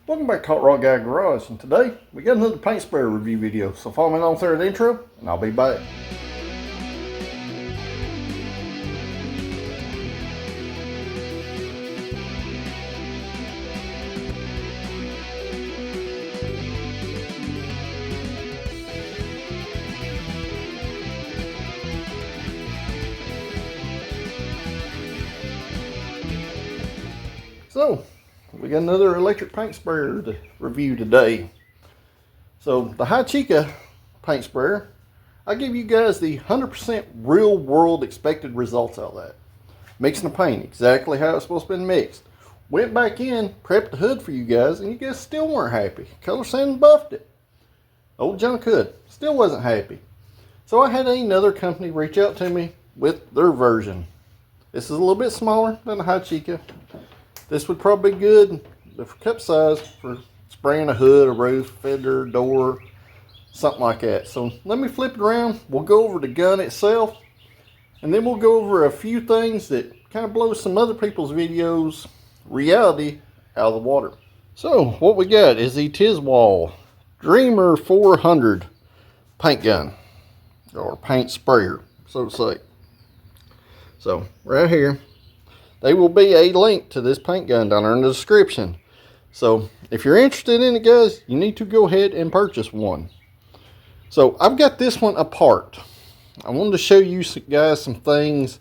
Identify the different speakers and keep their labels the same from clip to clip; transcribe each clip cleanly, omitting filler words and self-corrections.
Speaker 1: Welcome back to Hot Rod Guy Garage, and today we got another paint sprayer review video. So follow me along through the intro, and I'll be back. So, we got another electric paint sprayer to review today. So, the Hachika paint sprayer, I give you guys the 100% real world expected results out of that. Mixing the paint exactly how it's supposed to be mixed. Went back in, prepped the hood for you guys, and you guys still weren't happy. Color sand buffed it. Old Junk Hood still wasn't happy. So I had another company reach out to me with their version. This is a little bit smaller than the Hachika. This would probably be good, the cup size, for spraying a hood, a roof, fender, door, something like that. So let me flip it around. We'll go over the gun itself, and then we'll go over a few things that kind of blow some other people's videos reality out of the water. So what we got is the Tizwall Dreamer 400 paint gun, or paint sprayer, so to say. So right here, there will be a link to this paint gun down there in the description. So if you're interested in it, guys, you need to go ahead and purchase one. So I've got this one apart. I wanted to show you guys some things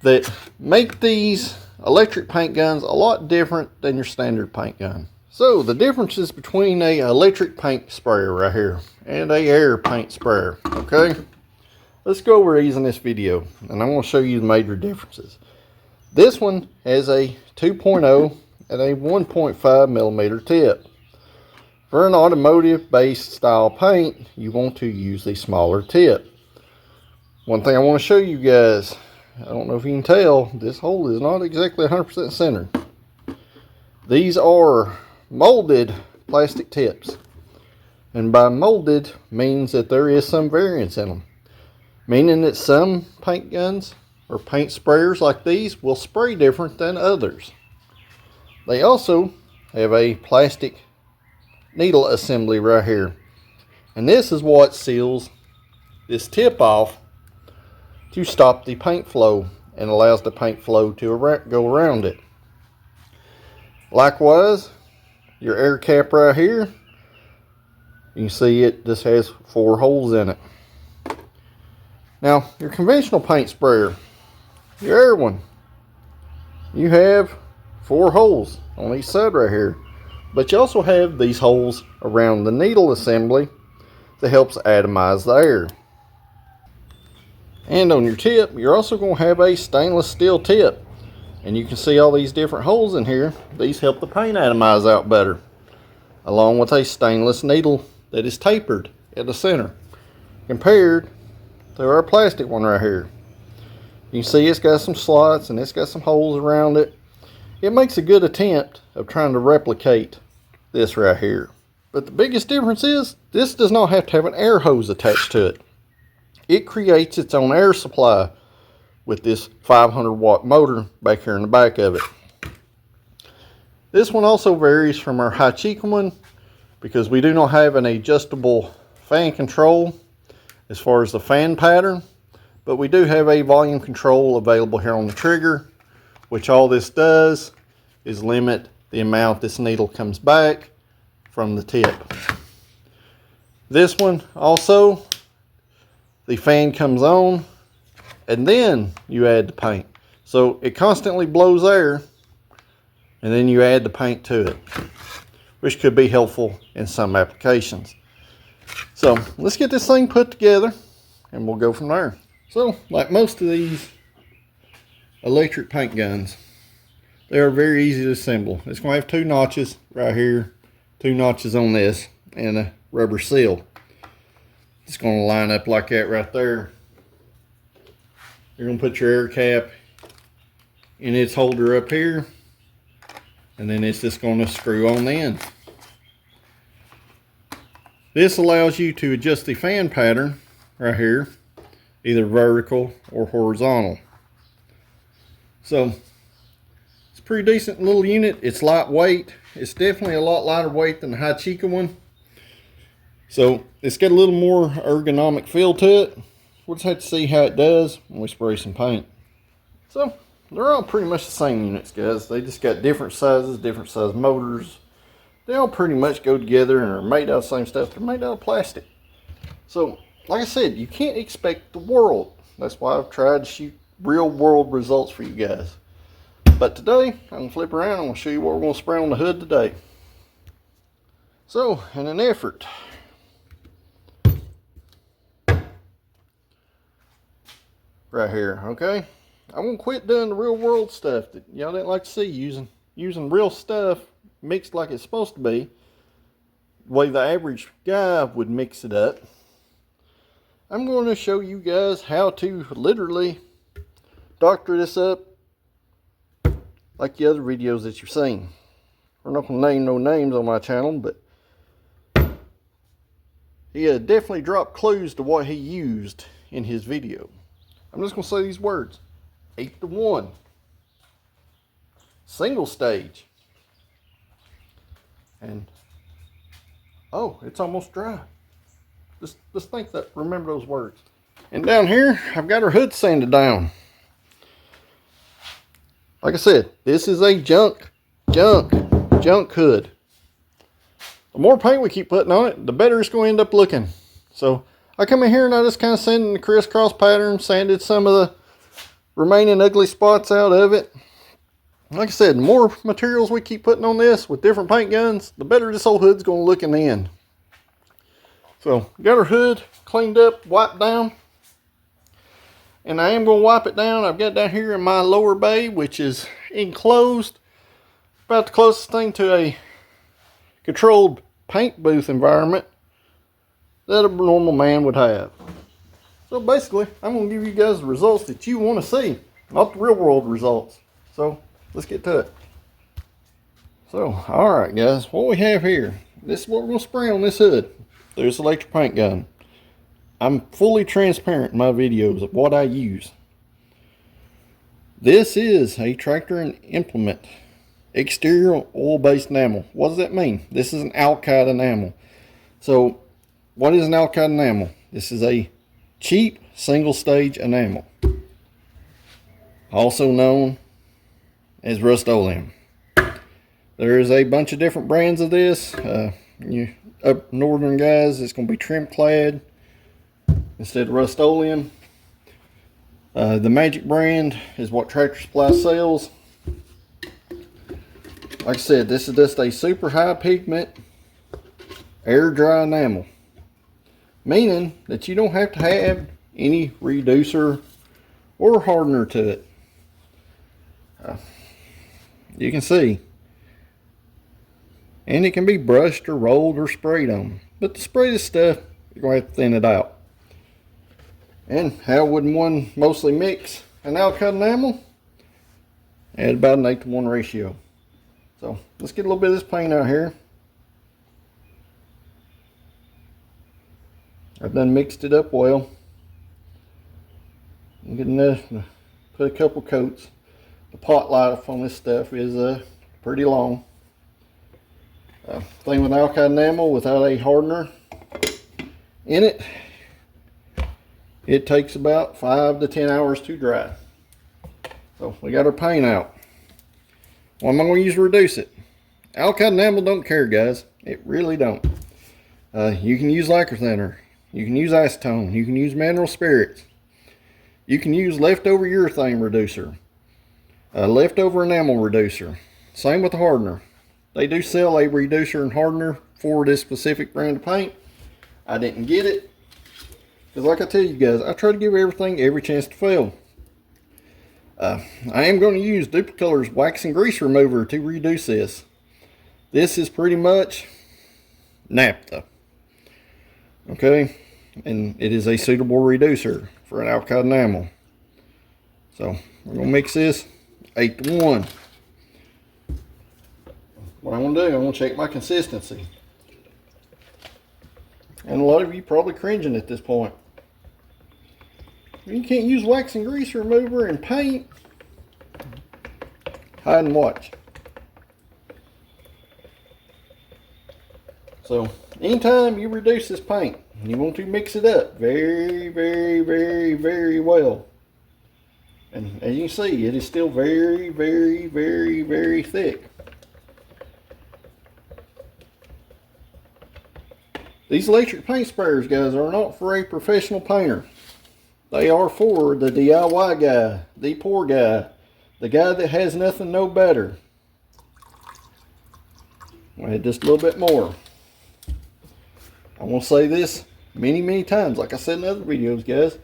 Speaker 1: that make these electric paint guns a lot different than your standard paint gun. So the differences between a electric paint sprayer right here and a air paint sprayer, okay? Let's go over these in this video, and I'm going to show you the major differences. This one has a 2.0 and a 1.5 millimeter tip. For an automotive based style paint, you want to use the smaller tip. One thing I want to show you guys, I don't know if you can tell, this hole is not exactly 100% centered. These are molded plastic tips. And by molded means that there is some variance in them. Meaning that some paint guns or paint sprayers like these will spray different than others. They also have a plastic needle assembly right here, and this is what seals this tip off to stop the paint flow and allows the paint flow to go around it. Likewise, your air cap right here, you can see it just has 4 holes in it. Now your conventional paint sprayer, your air one, you have 4 holes on each side right here, but you also have these holes around the needle assembly that helps atomize the air. And on your tip, you're also going to have a stainless steel tip, and you can see all these different holes in here. These help the paint atomize out better, along with a stainless needle that is tapered at the center compared to our plastic one right here. You can see it's got some slots and it's got some holes around it. It makes a good attempt of trying to replicate this right here. But the biggest difference is this does not have to have an air hose attached to it. It creates its own air supply with this 500 watt motor back here in the back of it. This one also varies from our Hachika one because we do not have an adjustable fan control as far as the fan pattern. But we do have a volume control available here on the trigger, which all this does is limit the amount this needle comes back from the tip. This one also, the fan comes on and then you add the paint. So it constantly blows air and then you add the paint to it, which could be helpful in some applications. So let's get this thing put together and we'll go from there. So, like most of these electric paint guns, they are very easy to assemble. It's going to have 2 notches right here, 2 notches on this, and a rubber seal. It's going to line up like that right there. You're going to put your air cap in its holder up here, and then it's just going to screw on the end. This allows you to adjust the fan pattern right here, either vertical or horizontal. So it's a pretty decent little unit. It's lightweight It's definitely a lot lighter weight than the Hachika one. So it's got a little more ergonomic feel to it. We'll just have to see how it does when we spray some paint. So they're all pretty much the same units, guys. They just got different sizes, different size motors. They all pretty much go together and are made out of the same stuff. They're made out of plastic. So, like I said, you can't expect the world. That's why I've tried to shoot real world results for you guys. But today, I'm going to flip around and I'm going to show you what we're going to spray on the hood today. So, in an effort right here, okay? I'm going to quit doing the real world stuff that y'all didn't like to see, using real stuff mixed like it's supposed to be, the way the average guy would mix it up. I'm going to show you guys how to literally doctor this up like the other videos that you've seen. We're not going to name no names on my channel, but he definitely dropped clues to what he used in his video. I'm just going to say these words. 8-to-1. Single stage. And, oh, it's almost dry. Just think that, remember those words. And down here, I've got her hood sanded down. Like I said, this is a junk hood. The more paint we keep putting on it, the better it's going to end up looking. So I come in here and I just kind of sanded the crisscross pattern, sanded some of the remaining ugly spots out of it. Like I said, the more materials we keep putting on this with different paint guns, the better this old hood's going to look in the end. So, got our hood cleaned up, wiped down. And I am going to wipe it down. I've got down here in my lower bay, which is enclosed. About the closest thing to a controlled paint booth environment that a normal man would have. So basically, I'm going to give you guys the results that you want to see, not the real world results. So, let's get to it. So, alright guys, what we have here, this is what we're going to spray on this hood. There's electric paint gun. I'm fully transparent in my videos of what I use. This is a tractor and implement exterior oil-based enamel. What does that mean? This is an alkyd enamel. So, what is an alkyd enamel? This is a cheap single-stage enamel, also known as Rust-Oleum. There is a bunch of different brands of this. You up northern guys, it's going to be Trim Clad instead of Rust-Oleum. The Magic brand is what Tractor Supply sells. Like I said, this is just a super high pigment air dry enamel, meaning that you don't have to have any reducer or hardener to it. You can see, and it can be brushed or rolled or sprayed on, but to spray this stuff, you're going to have to thin it out. And how would one mostly mix an alkyd enamel? At about an 8-to-1 ratio. So let's get a little bit of this paint out here. I've done mixed it up well. I'm getting enough to put a couple coats. The pot life on this stuff is pretty long. Thing with alkyd enamel without a hardener in it, it takes about 5 to 10 hours to dry. So we got our paint out. What am I going to use to reduce it? Alkyd enamel don't care, guys. It really don't. You can use lacquer thinner. You can use acetone. You can use mineral spirits. You can use leftover urethane reducer. Leftover enamel reducer. Same with the hardener. They do sell a reducer and hardener for this specific brand of paint. I didn't get it, because like I tell you guys, I try to give everything every chance to fail. I am going to use Duplicolor's wax and grease remover to reduce this. This is pretty much naphtha. Okay, and it is a suitable reducer for an alkyd enamel. So we're going to mix this 8-to-1. What I'm going to do, I'm going to check my consistency. And a lot of you probably cringing at this point. You can't use wax and grease remover and paint. Hide and watch. So anytime you reduce this paint, you want to mix it up very, very, very, very well. And as you can see, it is still very, very, very, very thick. These electric paint sprayers, guys, are not for a professional painter. They are for the DIY guy, the poor guy, the guy that has nothing no better. I'll add just a little bit more. I want to say this many, many times, like I said in other videos, guys.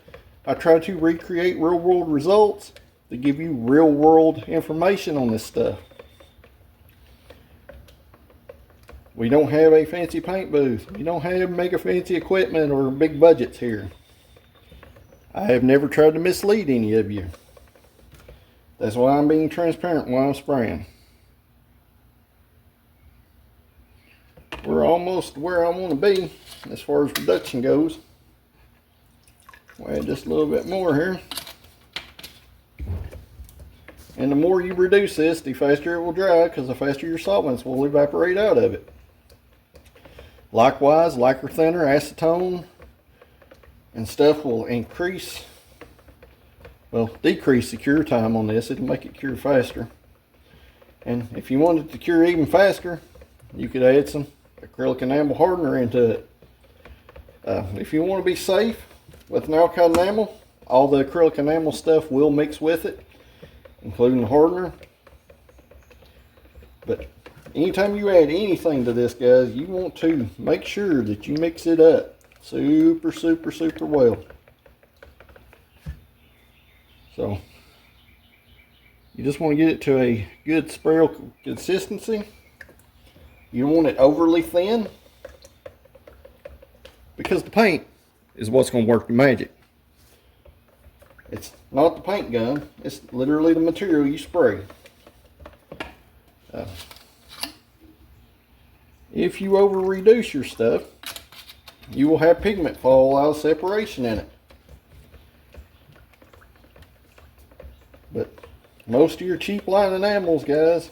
Speaker 1: I try to recreate real world results to give you real world information on this stuff. We don't have a fancy paint booth. We don't have mega fancy equipment or big budgets here. I have never tried to mislead any of you. That's why I'm being transparent while I'm spraying. We're almost where I want to be as far as reduction goes. We'll add just a little bit more here. And the more you reduce this, the faster it will dry, because the faster your solvents will evaporate out of it. Likewise, lacquer thinner, acetone, and stuff will decrease the cure time on this. It'll make it cure faster. And if you wanted to cure even faster, you could add some acrylic enamel hardener into it. If you want to be safe with an alkyd enamel, all the acrylic enamel stuff will mix with it, including the hardener. But anytime you add anything to this, guys, you want to make sure that you mix it up super, super, super well. So you just want to get it to a good spray consistency. You don't want it overly thin, because the paint is what's going to work the magic. It's not the paint gun, it's literally the material you spray. If you over reduce your stuff, you will have pigment fall out of separation in it. But most of your cheap line enamels, guys,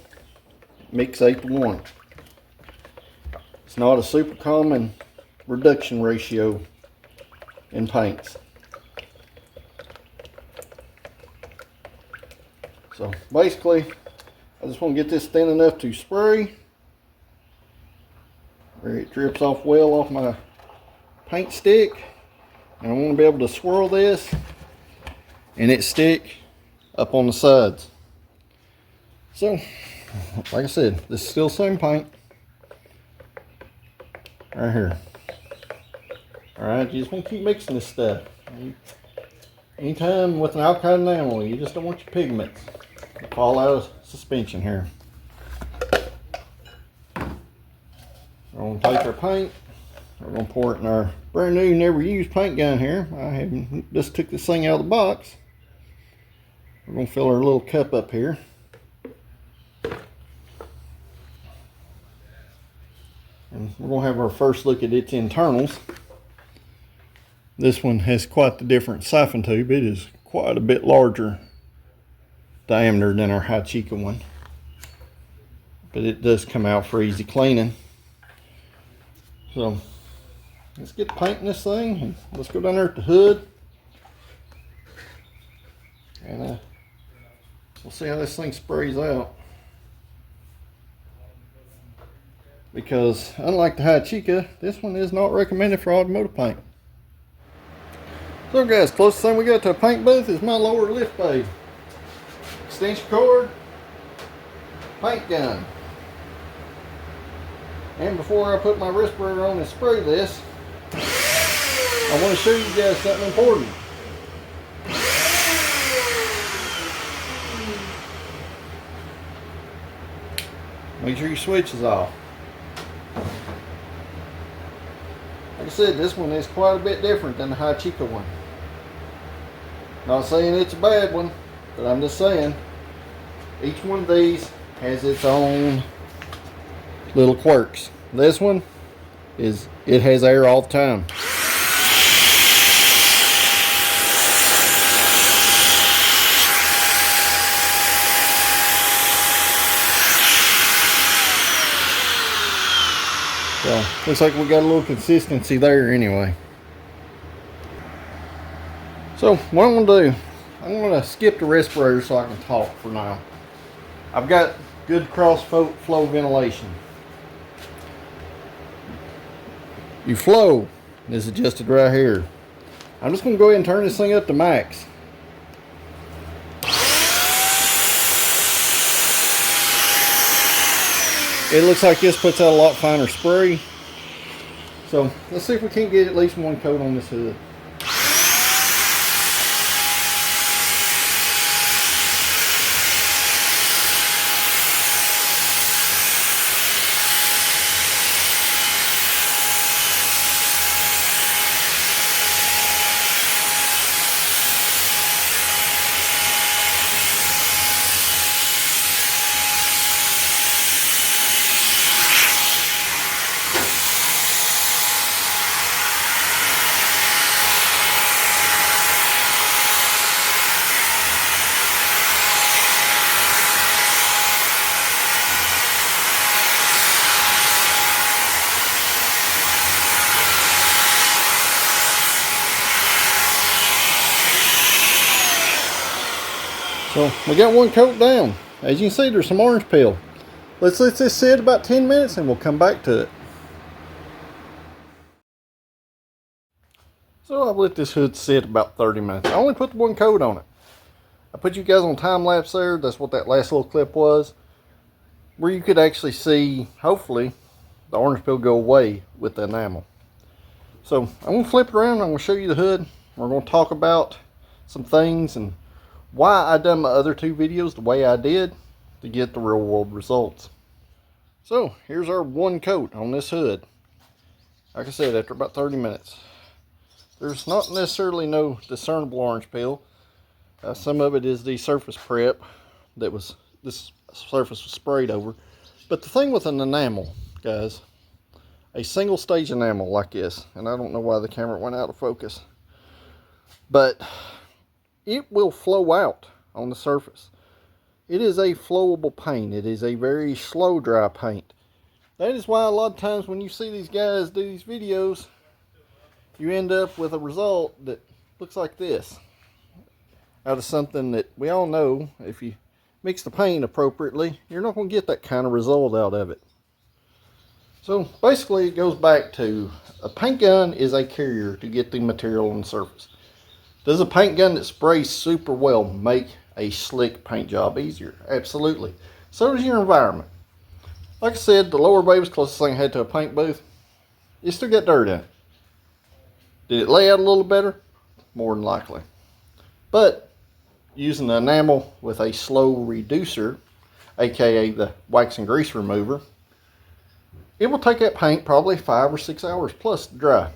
Speaker 1: mix 8:1. It's not a super common reduction ratio in paints. So basically, I just want to get this thin enough to spray where it drips off well off my paint stick. And I want to be able to swirl this and it stick up on the sides. So, like I said, this is still the same paint. Right here. Alright, you just want to keep mixing this stuff. Anytime with an alkyd enamel, you just don't want your pigments to fall out of suspension here. We're going to take our paint. We're going to pour it in our brand new, never used paint gun here. I just took this thing out of the box. We're going to fill our little cup up here. And we're going to have our first look at its internals. This one has quite the different siphon tube. It is quite a bit larger diameter than our Hachika one. But it does come out for easy cleaning. So let's get painting this thing. And let's go down there at the hood. And we'll see how this thing sprays out. Because unlike the Hachika, this one is not recommended for automotive paint. So guys, closest thing we got to a paint booth is my lower lift bay. Extension cord, paint gun. And before I put my respirator on and spray this, I want to show you guys something important. Make sure your switch is off. Like I said, this one is quite a bit different than the Hachika one. Not saying it's a bad one, but I'm just saying each one of these has its own little quirks. This one it has air all the time. So looks like we got a little consistency there anyway. So what I'm gonna do, I'm gonna skip the respirator so I can talk for now. I've got good cross flow ventilation. Your flow is adjusted right here. I'm just gonna go ahead and turn this thing up to max. It looks like this puts out a lot finer spray. So let's see if we can't get at least one coat on this hood. So we got one coat down. As you can see, there's some orange peel. Let's let this sit about 10 minutes and we'll come back to it. So I've let this hood sit about 30 minutes. I only put the one coat on it. I put you guys on time lapse there. That's what that last little clip was. Where you could actually see, hopefully, the orange peel go away with the enamel. So I'm going to flip it around. I'm going to show you the hood. We're going to talk about some things and why I done my other two videos the way I did to get the real world results. So here's our one coat on this hood. Like I said, after about 30 minutes. There's not necessarily no discernible orange peel. Some of it is the surface prep that was, this surface was sprayed over. But the thing with an enamel, guys, a single stage enamel like this, and I don't know why the camera went out of focus, but it will flow out on the surface. It is a flowable paint. It is a very slow dry paint. That is why a lot of times when you see these guys do these videos, you end up with a result that looks like this. Out of something that we all know, if you mix the paint appropriately, you're not going to get that kind of result out of it. So basically it goes back to a paint gun is a carrier to get the material on the surface. Does a paint gun that sprays super well make a slick paint job easier? Absolutely. So does your environment. Like I said, the lower bay was the closest thing I had to a paint booth. It still got dirt in it. Did it lay out a little better? More than likely. But using the enamel with a slow reducer, aka the wax and grease remover, it will take that paint probably 5 or 6 hours plus to dry.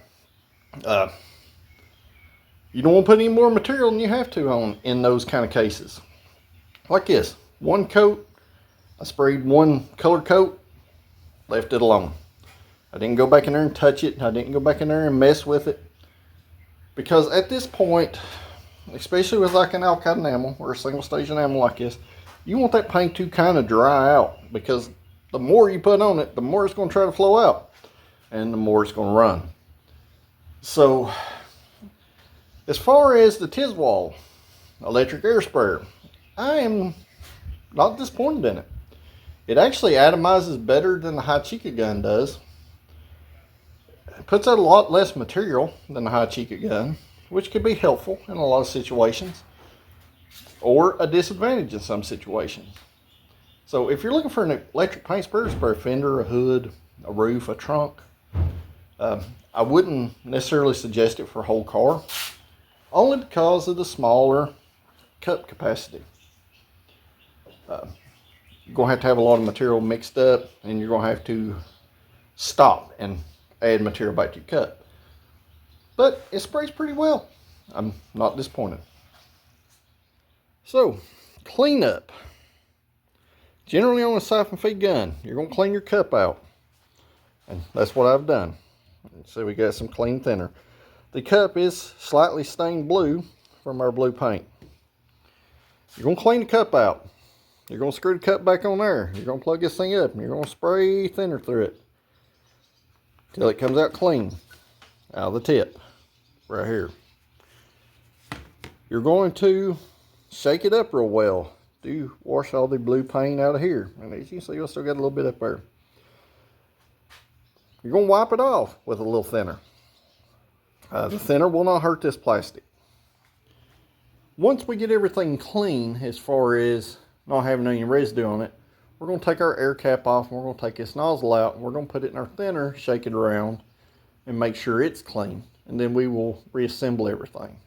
Speaker 1: You don't want to put any more material than you have to on in those kind of cases. Like this, one coat, I sprayed one colored coat, left it alone. I didn't go back in there and touch it. I didn't go back in there and mess with it. Because at this point, especially with like an alkyd enamel or a single stage enamel like this, you want that paint to kind of dry out, because the more you put on it, the more it's going to try to flow out and the more it's going to run. So as far as the Tiswall electric air sprayer, I am not disappointed in it. It actually atomizes better than the Hachika gun does. It puts out a lot less material than the Hachika gun, which could be helpful in a lot of situations, or a disadvantage in some situations. So if you're looking for an electric paint sprayer for a fender, a hood, a roof, a trunk, I wouldn't necessarily suggest it for a whole car, only because of the smaller cup capacity. You're going to have a lot of material mixed up, and you're going to have to stop and add material back to your cup. But it sprays pretty well. I'm not disappointed. So, cleanup. Generally on a siphon feed gun, you're going to clean your cup out. And that's what I've done. So we got some clean thinner. The cup is slightly stained blue from our blue paint. You're going to clean the cup out. You're going to screw the cup back on there. You're going to plug this thing up and you're going to spray thinner through it. till it comes out clean out of the tip right here. You're going to shake it up real well. Do wash all the blue paint out of here. And as you can see, you'll still got a little bit up there. You're going to wipe it off with a little thinner. The thinner will not hurt this plastic. Once we get everything clean, as far as not having any residue on it, we're going to take our air cap off, and we're going to take this nozzle out, and we're going to put it in our thinner, shake it around, and make sure it's clean. And then we will reassemble everything.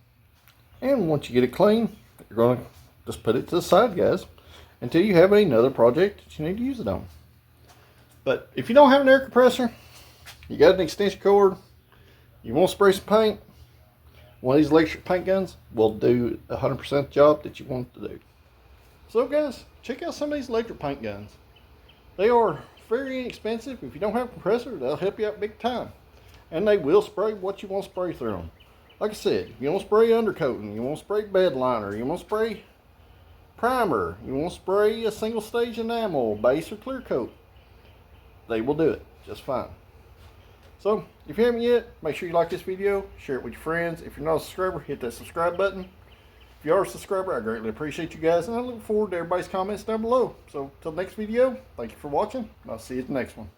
Speaker 1: And once you get it clean, you're going to just put it to the side, guys, until you have another project that you need to use it on. But if you don't have an air compressor, you got an extension cord, you want to spray some paint, one of these electric paint guns will do 100% the job that you want it to do. So guys, check out some of these electric paint guns. They are very inexpensive. If you don't have a compressor, they'll help you out big time. And they will spray what you want to spray through them. Like I said, if you want to spray undercoating, you want to spray bed liner, you want to spray primer, you want to spray a single stage enamel, base or clear coat, they will do it just fine. So, if you haven't yet, make sure you like this video, share it with your friends. If you're not a subscriber, hit that subscribe button. If you are a subscriber, I greatly appreciate you guys, and I look forward to everybody's comments down below. So, till the next video, thank you for watching, and I'll see you at the next one.